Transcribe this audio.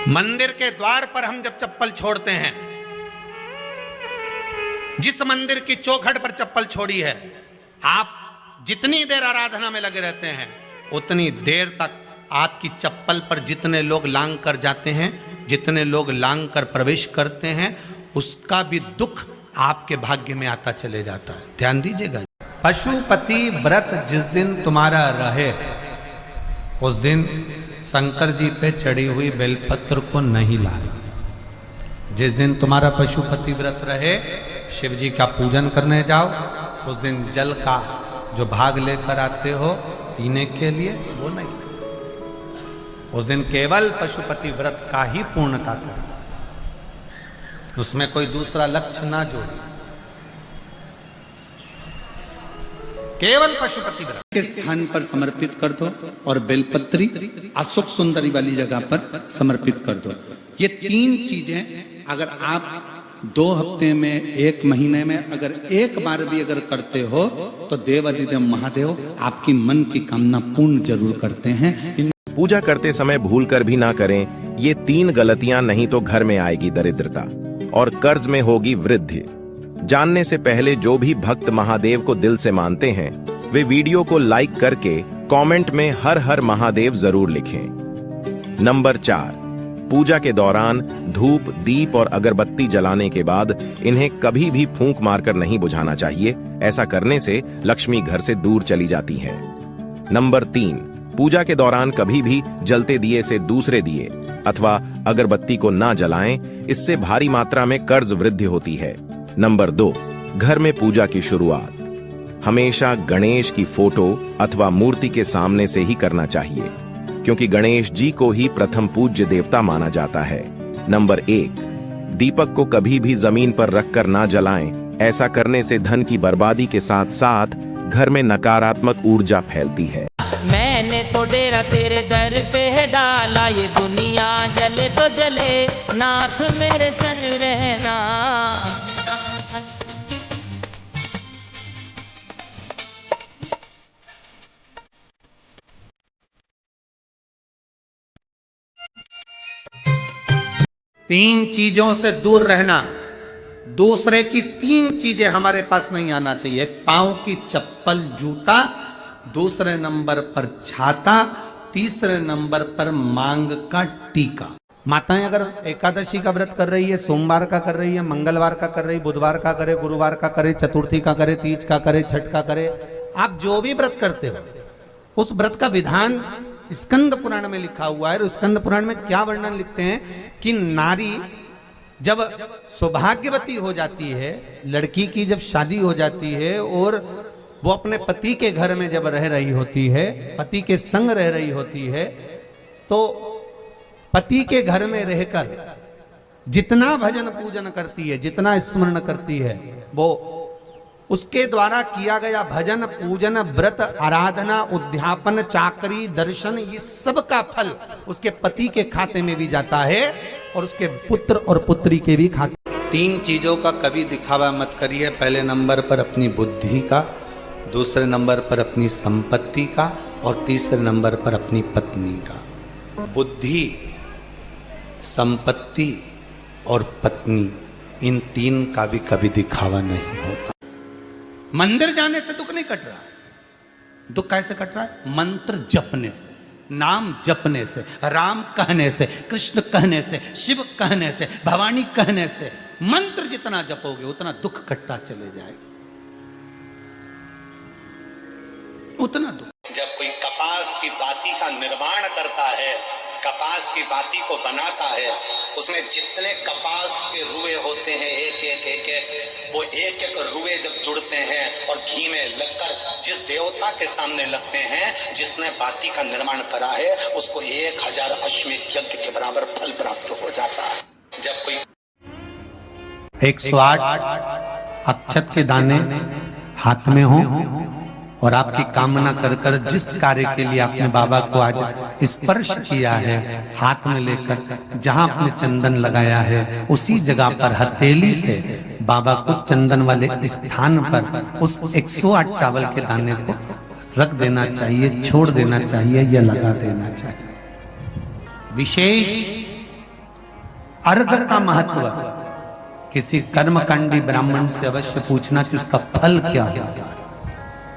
मंदिर के द्वार पर हम जब चप्पल छोड़ते हैं, जिस मंदिर की चौखट पर चप्पल छोड़ी है, आप जितनी देर आराधना में लगे रहते हैं उतनी देर तक आपकी चप्पल पर जितने लोग लांग कर जाते हैं, जितने लोग लांग कर प्रवेश करते हैं, उसका भी दुख आपके भाग्य में आता चले जाता है। ध्यान दीजिएगा। पशुपति व्रत जिस दिन तुम्हारा रहे, उस दिन शंकर जी पे चढ़ी हुई बेलपत्र को नहीं लाना। जिस दिन तुम्हारा पशुपति व्रत रहे, शिव जी का पूजन करने जाओ, उस दिन जल का जो भाग लेकर आते हो पीने के लिए, वो नहीं। उस दिन केवल पशुपति व्रत का ही पूर्णता करो, उसमें कोई दूसरा लक्ष्य ना जोड़ो, केवल पशुपति व्रत के स्थान पर समर्पित कर दो और बेलपत्री अशोक सुंदरी वाली जगह पर समर्पित कर दो। ये तीन चीजें अगर आप 2 हफ्ते में, 1 महीने में अगर एक बार भी अगर करते हो तो देवाधिदेव महादेव आपकी मन की कामना पूर्ण जरूर करते हैं। पूजा करते समय भूल कर भी ना करें ये 3 गलतियां, नहीं तो घर में आएगी दरिद्रता और कर्ज में होगी वृद्धि। जानने से पहले जो भी भक्त महादेव को दिल से मानते हैं वे वीडियो को लाइक करके कमेंट में हर हर महादेव जरूर लिखें। नंबर 4, पूजा के दौरान धूप, दीप और अगरबत्ती जलाने के बाद इन्हें कभी भी फूंक मारकर नहीं बुझाना चाहिए। ऐसा करने से लक्ष्मी घर से दूर चली जाती है। नंबर 3, पूजा के दौरान कभी भी जलते दिए से दूसरे दिए अथवा अगरबत्ती को ना जलाएं, इससे भारी मात्रा में कर्ज वृद्धि होती है। नंबर 2, घर में पूजा की शुरुआत हमेशा गणेश की फोटो अथवा मूर्ति के सामने से ही करना चाहिए, क्योंकि गणेश जी को ही प्रथम पूज्य देवता माना जाता है। नंबर 1, दीपक को कभी भी जमीन पर रखकर ना जलाएं। ऐसा करने से धन की बर्बादी के साथ साथ घर में नकारात्मक ऊर्जा फैलती है। मैंने तो डेरा तेरे दर पे डाला, ये दुनिया जले तो जले, नाथ मेरे संग रहना। तीन चीजों से दूर रहना। दूसरे की 3 चीजें हमारे पास नहीं आना चाहिए। पांव की चप्पल, जूता, दूसरे नंबर पर छाता, तीसरे नंबर पर मांग का टीका। माताएं अगर एकादशी का व्रत कर रही है, सोमवार का कर रही है, मंगलवार का कर रही है, बुधवार का करे, गुरुवार का करे, चतुर्थी का करे, तीज का करे, छठ का करे, आप जो भी व्रत करते हो उस व्रत का विधान स्कंद पुराण में लिखा हुआ है। और स्कंद पुराण में क्या वर्णन लिखते हैं कि नारी जब सौभाग्यवती हो जाती है, लड़की की जब शादी हो जाती है और वो अपने पति के घर में जब रह रही होती है, पति के संग रह रही होती है, तो पति के घर में रहकर जितना भजन पूजन करती है, जितना स्मरण करती है, वो उसके द्वारा किया गया भजन, पूजन, व्रत, आराधना, उद्यापन, चाकरी, दर्शन, ये सब का फल उसके पति के खाते में भी जाता है और उसके पुत्र और पुत्री के भी खाते। 3 चीजों का कभी दिखावा मत करिए। पहले नंबर पर अपनी बुद्धि का, दूसरे नंबर पर अपनी संपत्ति का और तीसरे नंबर पर अपनी पत्नी का। बुद्धि, संपत्ति और पत्नी, इन 3 का भी कभी दिखावा नहीं होता। मंदिर जाने से दुख नहीं कट रहा। दुख कैसे कट रहा है? मंत्र जपने से, नाम जपने से, राम कहने से, कृष्ण कहने से, शिव कहने से, भवानी कहने से। मंत्र जितना जपोगे उतना दुख कटता चले जाएगा, उतना दुख। जब कोई कपास की बाती का निर्माण करता है, कपास की बाती को बनाता है, उसमें जितने कपास के रुए होते हैं, वो एक एक रुए जब जुड़ते हैं और घी में लगकर जिस देवता के सामने लगते हैं, जिसने बाती का निर्माण करा है, उसको 1000 अश्वमेध यज्ञ के बराबर फल प्राप्त हो जाता है। जब कोई 108 अक्षत के दाने हाथ में हो और आपकी कामना कर कर जिस कार्य के लिए आपने बाबा को आज स्पर्श किया है, हाथ में लेकर जहां आपने चंदन लगाया है, उसी जगह पर हथेली से बाबा को चंदन वाले स्थान पर उस 108 चावल के दाने को रख देना चाहिए, छोड़ देना चाहिए या लगा देना चाहिए। विशेष अर्घ का महत्व किसी कर्मकांडी ब्राह्मण से अवश्य पूछना कि उसका फल क्या है।